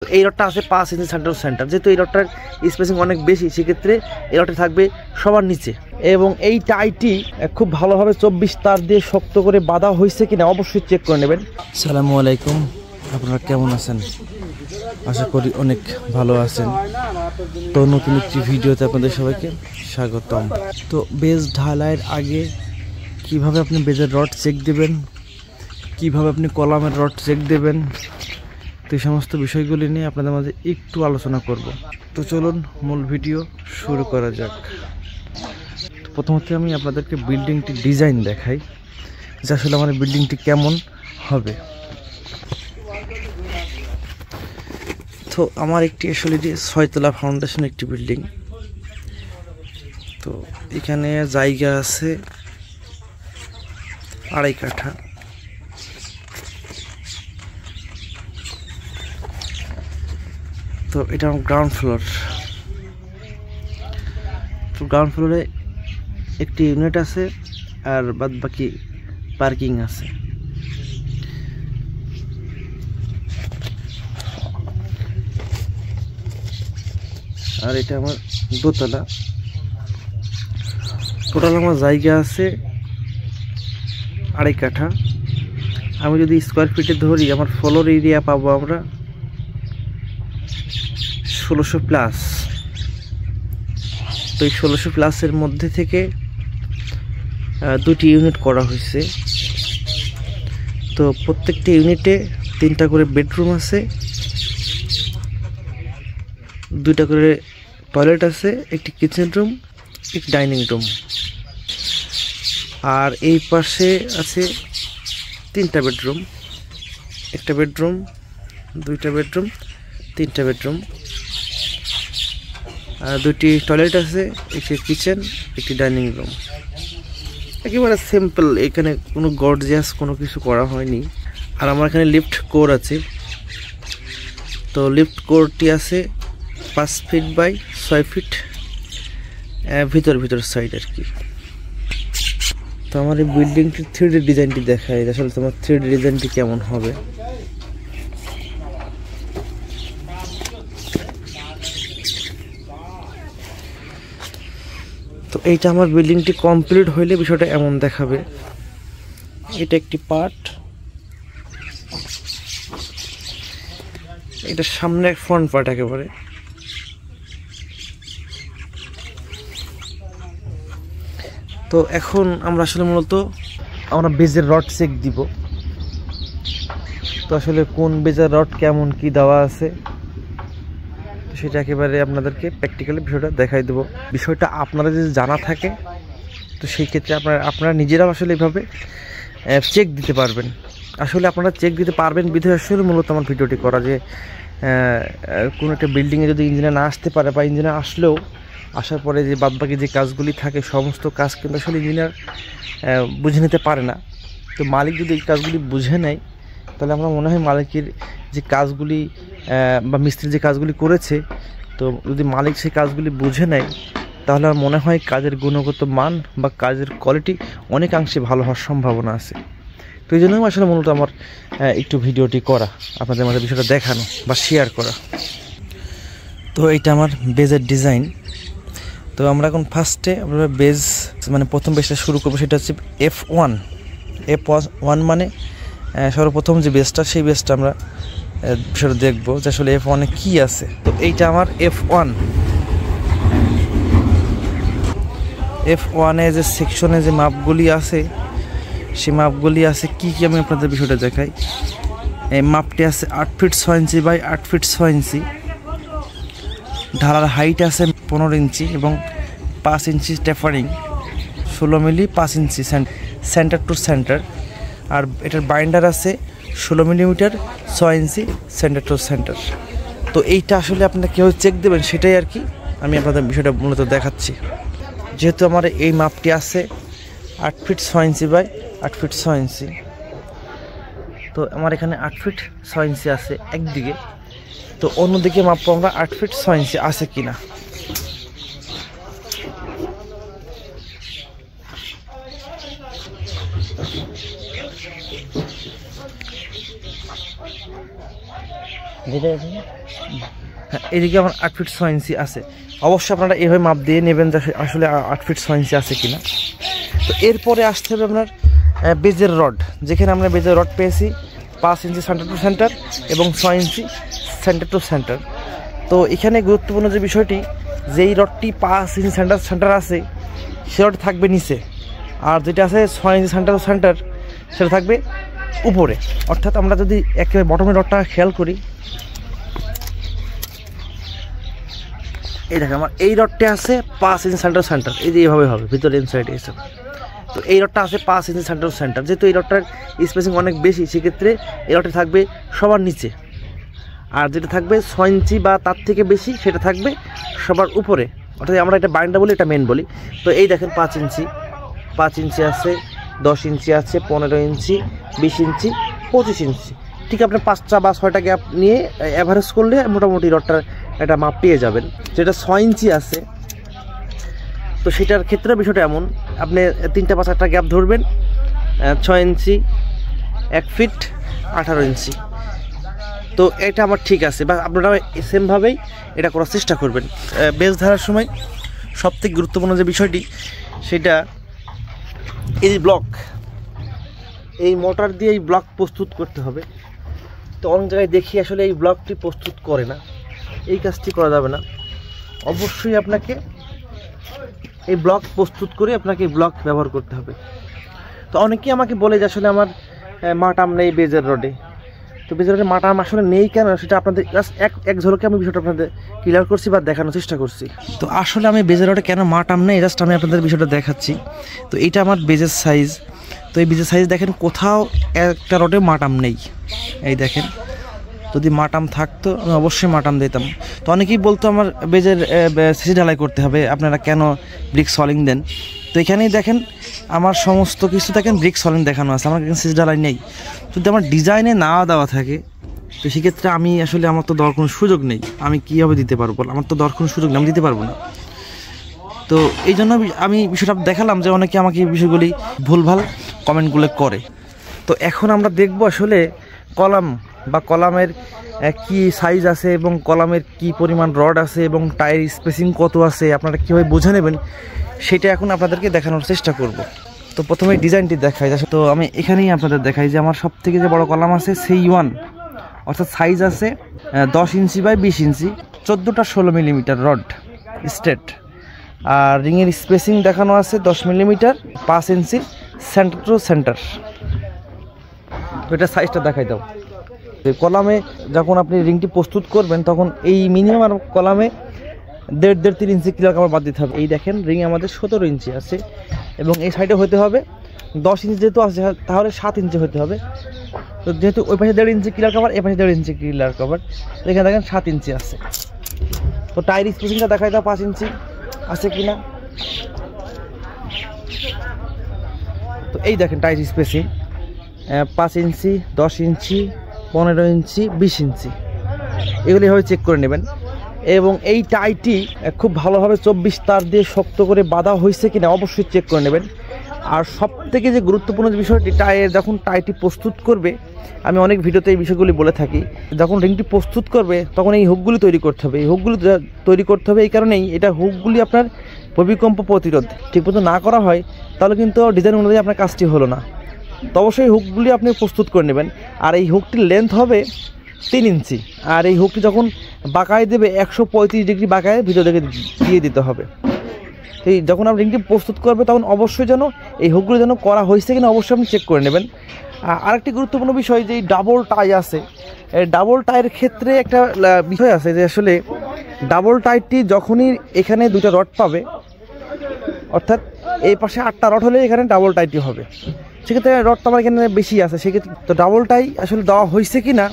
এই রডটা আছে 5 inch centre to centre, যেহেতু এই রডটার স্পেসিং অনেক বেশি, সেক্ষেত্রে এই রডটা থাকবে সবার নিচে। এবং এই টাইটি খুব ভালোভাবে 24 তার দিয়ে শক্ত করে বাঁধা হয়েছে কিনা অবশ্যই চেক করে নেবেন। আসসালামু আলাইকুম, আপনারা কেমন আছেন? আশা করি অনেক ভালো আছেন। তো নতুন একটি ভিডিওতে আপনাদের সবাইকে স্বাগতম। তো বেজ ঢালাইয়ের আগে কিভাবে আপনি বেজের রড চেক দেবেন, কিভাবে আপনি কলামের রড চেক দেবেন, তো এই সমস্ত বিষয়গুলি নিয়ে আপনাদের মাঝে একটু আলোচনা করব। তো চলুন মূল ভিডিও শুরু করা যাক। প্রথমত আমি আপনাদেরকে বিল্ডিংটি ডিজাইন দেখাই যে আসলে আমার বিল্ডিংটি কেমন হবে। তো আমার একটি আসলে 6 তলা ফাউন্ডেশন একটি বিল্ডিং। তো এখানে জায়গা আছে 2.5 কাঠা। তো এটা আমার গ্রাউন্ড ফ্লোর। তো গ্রাউন্ড ফ্লোরে একটি ইউনিট আছে আর বাদ বাকি পার্কিং আছে। আর এটা আমার 2 তলা। টোটাল আমার জায়গা আছে 2.5 কাঠা। আমি যদি স্কোয়ার ফিটে ধরি, আমার ফ্লোর এরিয়া পাবো আমরা 1600 প্লাস। তো এই 1600 প্লাসের মধ্যে থেকে 2টি ইউনিট করা হয়েছে। তো প্রত্যেকটি ইউনিটে 3টা করে বেডরুম আছে, 2টা করে টয়লেট আছে, একটি কিচেন রুম, একটি ডাইনিং রুম। আর এই পাশে আছে 3টা বেডরুম, একটা বেডরুম, 2টা বেডরুম, 3টা বেডরুম, আর 2টি টয়লেট আছে, একটি কিচেন, একটি ডাইনিং রুম। একেবারে সিম্পল, এখানে কোনো গর্জিয়াস কোনো কিছু করা হয়নি। আর আমার এখানে লিফট কোর আছে। তো লিফট কোরটি আছে 5 ফিট বাই 6 ফিট ভিতর সাইড আর কি। তো আমার এই বিল্ডিংটির 3D ডিজাইনটি দেখায়, আসলে তোমার 3D ডিজাইনটি কেমন হবে। তো এইটা আমার বিল্ডিংটি কমপ্লিট হইলে বিষয়টা এমন দেখাবে। এটা একটি পার্ট, এটা সামনে ফ্রন্ট পার্ট একেবারে। তো এখন আমরা আসলে মূলত আমরা বেজের রড চেক দিব। তো আসলে কোন বেজের রড কেমন কি দেওয়া আছে, তো সেটা একেবারে আপনাদেরকে প্র্যাকটিক্যালি বিষয়টা দেখাই দেবো। বিষয়টা আপনারা যদি জানা থাকে, তো সেই ক্ষেত্রে আপনারা নিজেরাও আসলে এইভাবে চেক দিতে পারবেন। আসলে আপনারা চেক দিতে পারবেন বিধে আসলে মূলত আমার ভিডিওটি করা, যে কোনো একটা বিল্ডিংয়ে যদি ইঞ্জিনিয়ার না আসতে পারে, বা ইঞ্জিনিয়ার আসলেও আসার পরে যে বাদবাকি যে কাজগুলি থাকে, সমস্ত কাজ কিন্তু আসলে ইঞ্জিনিয়ার বুঝে নিতে পারে না। তো মালিক যদি এই কাজগুলি বুঝে নেয়, তাহলে আমরা মনে হয় মালিকের যে কাজগুলি বা মিস্ত্রি যে কাজগুলি করেছে, তো যদি মালিক সেই কাজগুলি বুঝে নেয়, তাহলে আমার মনে হয় কাজের গুণগত মান বা কাজের কোয়ালিটি অনেকাংশে ভালো হওয়ার সম্ভাবনা আছে। তো এই জন্যই আসলে মূলত আমার একটু ভিডিওটি করা, আপনাদের মাঝে বিষয়টা দেখানো বা শেয়ার করা। তো এইটা আমার বেজের ডিজাইন। তো আমরা এখন ফার্স্টে আমরা বেজ মানে প্রথম বেজটা শুরু করবো, সেটা হচ্ছে F1। F1 মানে সর্বপ্রথম যে বেজটা, সেই বেজটা আমরা বিষয়টা দেখবো যে আসলে F1-এ কী আছে। তো এইটা আমার F1-এ যে সেকশনে যে মাপগুলি আছে, সেই মাপগুলি আছে কি কি আমি আপনাদের বিষয়টা দেখাই। এই মাপটি আছে 8 ফিট 6 ইঞ্চি বাই 8 ফিট 6 ইঞ্চি। ঢালার হাইট আছে 15 ইঞ্চি এবং 5 ইঞ্চি tapering, 16 milli 5 inch centre to centre. আর এটার বাইন্ডার আছে 16 millimetre 6 inch centre to centre. তো এইটা আসলে আপনারা কীভাবে চেক দেবেন সেটাই আর কি আমি আপনাদের বিষয়টা মূলত দেখাচ্ছি। যেহেতু আমার এই মাপটি আছে 8 ফিট 6 ইঞ্চি বাই 8 ফিট 6 ইঞ্চি, তো আমার এখানে 8 ফিট 6 ইঞ্চি আছে একদিকে। তো অন্যদিকে মাপবো আমরা 8 ফিট 6 ইঞ্চি আছে কিনা। যেটা হ্যাঁ, এদিকে আমার 8 ফিট 6 ইঞ্চি আছে। অবশ্যই আপনারা এভাবে মাপ দিয়ে নেবেন যে আসলে 8 ফিট 6 ইঞ্চি আছে কিনা। তো এরপরে আসতে হবে আপনার বেজের রড, যেখানে আমরা বেজের রড পেয়েছি 5 ইঞ্চি সেন্টার টু সেন্টার এবং 6 ইঞ্চি সেন্টার টু সেন্টার। তো এখানে গুরুত্বপূর্ণ যে বিষয়টি, যেই রডটি 5 ইঞ্চি সেন্টার সেন্টার আছে সে রড থাকবে নিচে, আর যেটা আছে 6 ইঞ্চি সেন্টার টু সেন্টার সেটা থাকবে উপরে। অর্থাৎ আমরা যদি একেবারে বটমের রডটা খেয়াল করি, এই দেখেন আমার এই রডটা আছে 5 ইঞ্চি সেন্টার সেন্টার, এই যে এইভাবে হবে ভিতরে ইনসাইডে এসে। তো এই রডটা আছে 5 ইঞ্চি সেন্টার সেন্টার, যেহেতু এই রডটার স্পেসিং অনেক বেশি, সেক্ষেত্রে এই রডটা থাকবে সবার নিচে, আর যেটা থাকবে 6 ইঞ্চি বা তার থেকে বেশি সেটা থাকবে সবার উপরে। অর্থাৎ আমরা এটা বাইন্ডার বলি, এটা মেন বলি। তো এই দেখেন 5 ইঞ্চি আছে, 10 ইঞ্চি আছে, 15 ইঞ্চি, 20 ইঞ্চি, 25 ইঞ্চি। ঠিক আপনার 5টা বা 6টা গ্যাপ নিয়ে অ্যাভারেজ করলে মোটামুটি রডটার একটা মাপ পেয়ে যাবেন। যেটা 6 ইঞ্চি আছে, তো সেটার ক্ষেত্রে বিষয়টা এমন, আপনি 3টা বা 4টা গ্যাপ ধরবেন, 6 ইঞ্চি, 1 ফিট 18 ইঞ্চি। তো এটা আমার ঠিক আছে, বা আপনারা সেমভাবেই এটা করার চেষ্টা করবেন। বেস ধরার সময় সবথেকে গুরুত্বপূর্ণ যে বিষয়টি, সেটা এই ব্লক, এই মোটর দিয়ে এই ব্লক প্রস্তুত করতে হবে। তো অনেক জায়গায় দেখি আসলে এই ব্লকটি প্রস্তুত করে না, এই কাজটি করা যাবে না। অবশ্যই আপনাকে এই ব্লক প্রস্তুত করে আপনাকে এই ব্লক ব্যবহার করতে হবে। তো অনেকেই আমাকে বলে যে আসলে আমার মাটাম নেই বেজের রডে। তো বেজের রডে মাটাম আসলে নেই কেন, সেটা আপনাদের জাস্ট এক ঝলকে আমি বিষয়টা আপনাদের ক্লিয়ার করছি বা দেখানোর চেষ্টা করছি। তো আসলে আমি বেজের রডে কেন মাটাম নেই, জাস্ট আমি আপনাদের বিষয়টা দেখাচ্ছি। তো এইটা আমার বেজের সাইজ। তো এই বেজের সাইজ দেখেন, কোথাও একটা রডে মাটাম নেই। এই দেখেন, যদি মাটাম থাকতো আমি অবশ্যই মাটাম দিতাম। তো অনেকেই বলতো আমার বেজের সিসি ঢালাই করতে হবে, আপনারা কেন ব্রিক সলিং দেন। তো এখানেই দেখেন আমার সমস্ত কিছু দেখেন ব্রিক সলিং দেখানো আছে, আমার এখানে সিসি ঢালাই নেই। যদি আমার ডিজাইনে না দেওয়া থাকে, তো সেক্ষেত্রে আমি আসলে আমার তো দেওয়ার কোনো সুযোগ নেই, আমি কীভাবে দিতে পারবো, আমার তো দেওয়ার কোনো সুযোগ নেই, আমি দিতে পারবো না। তো এই জন্য আমি বিষয়টা দেখালাম যে অনেকে আমাকে এই বিষয়গুলি ভুলভাল কমেন্টগুলো করে। তো এখন আমরা দেখব আসলে কলাম বা কলামের কি সাইজ আছে এবং কলামের কি পরিমাণ রড আছে এবং টায়ার স্পেসিং কত আছে, আপনারা কীভাবে বুঝে নেবেন সেটা এখন আপনাদেরকে দেখানোর চেষ্টা করব। তো প্রথমে ডিজাইনটি দেখাই। তো আমি এখানেই আপনাদের দেখাই যে আমার সব থেকে যে বড় কলাম আছে সেই 1, অর্থাৎ সাইজ আছে 10 ইঞ্চি বাই 20 ইঞ্চি, 14টা 16 মিলিমিটার রড স্ট্রেট, আর রিংয়ের স্পেসিং দেখানো আছে 10 millimetre, 5 inch centre to centre. তো এটা সাইজটা দেখাই দাও। কলামে যখন আপনি রিংটি প্রস্তুত করবেন, তখন এই মিনিমাম কলামে 1.5-3 ইঞ্চি ক্লিয়ার কাভার বাদ দিতে হবে। এই দেখেন রিং আমাদের 17 ইঞ্চি আছে, এবং এই সাইডে হতে হবে 10 ইঞ্চি, যেহেতু আছে তাহলে 7 ইঞ্চি হতে হবে। তো যেহেতু ওই পাশে 1.5 ইঞ্চি ক্লিয়ার কাভার, এ পাশে 1.5 ইঞ্চি ক্লিয়ার কাভার, এখানে দেখেন 7 ইঞ্চি আছে। তো টায়ার স্পেসিংটা দেখাই দাও 5 ইঞ্চি আছে কিনা। তো এই দেখেন টায়ার স্পেসিং 5 ইঞ্চি, 10 ইঞ্চি, 15 ইঞ্চি, 20 ইঞ্চি, এগুলি এভাবে চেক করে নেবেন। এবং এই টাইটি খুব ভালোভাবে 24 তার দিয়ে শক্ত করে বাঁধা হয়েছে কিনা অবশ্যই চেক করে নেবেন। আর সব থেকে যে গুরুত্বপূর্ণ যে বিষয়টি, যখন টাইটি প্রস্তুত করবে, আমি অনেক ভিডিওতে এই বিষয়গুলি বলে থাকি, যখন রিংটি প্রস্তুত করবে তখন এই হুকগুলি তৈরি করতে হবে। এই হুকগুলি তৈরি করতে হবে এই কারণেই, এটা হুকগুলি আপনার ভূমিকম্প প্রতিরোধ ঠিকমতো না করা হয় তাহলে কিন্তু ডিজাইন অনুযায়ী আপনার কাজটি হলো না। তো অবশ্যই হুকগুলি আপনি প্রস্তুত করে নেবেন। আর এই হুকটির লেন্থ হবে 3 ইঞ্চি, আর এই হুকটি যখন বাঁকায় দেবে 135 ডিগ্রি বাঁকায় ভিতর থেকে দিয়ে দিতে হবে। এই যখন আপনি রিংটি প্রস্তুত করবে তখন অবশ্যই যেন এই হুকগুলো যেন করা হয়েছে কিনা অবশ্যই আপনি চেক করে নেবেন। আরেকটি গুরুত্বপূর্ণ বিষয় যে ডাবল টাই আছে, এই ডাবল টাইয়ের ক্ষেত্রে একটা বিষয় আছে যে আসলে ডাবল টাইটি যখনই এখানে 2টা রড পাবে, অর্থাৎ এই পাশে 8টা রড হলে এখানে ডাবল টাইটি হবে, সেক্ষেত্রে রডটা আমার এখানে বেশি আছে, সেক্ষেত্রে তো ডাবল টাই আসলে দেওয়া হয়েছে কি না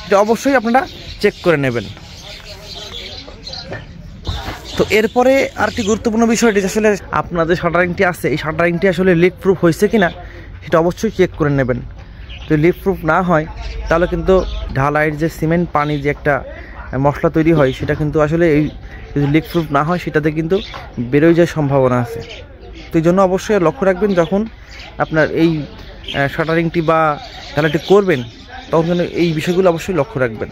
এটা অবশ্যই আপনারা চেক করে নেবেন। তো এরপরে আরেকটি গুরুত্বপূর্ণ বিষয়টি আসলে আপনাদের শাটারিংটি আছে, এই শাটারিংটি আসলে লিক প্রুফ হয়েছে কি না সেটা অবশ্যই চেক করে নেবেন। যদি লিক প্রুফ না হয় তাহলে কিন্তু ঢালাইয়ের যে সিমেন্ট পানি যে একটা মশলা তৈরি হয়, সেটা কিন্তু আসলে এই যদি লিক প্রুফ না হয় সেটাতে কিন্তু বেরোয় যাওয়ার সম্ভাবনা আছে। তো এই জন্য অবশ্যই লক্ষ্য রাখবেন যখন আপনার এই শাটারিংটি বা ঢালাইটি করবেন, তখন কিন্তু এই বিষয়গুলো অবশ্যই লক্ষ্য রাখবেন।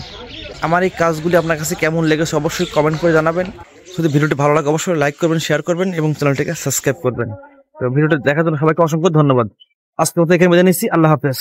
আমার এই কাজগুলি আপনার কাছে কেমন লেগেছে অবশ্যই কমেন্ট করে জানাবেন। যদি ভিডিওটি ভালো লাগে অবশ্যই লাইক করবেন, শেয়ার করবেন এবং চ্যানেলটিকে সাবস্ক্রাইব করবেন। তো ভিডিওটি দেখার জন্য সবাইকে অসংখ্য ধন্যবাদ। আজকের মতো এখানে বিদায় নিচ্ছি। আল্লাহ হাফেজ।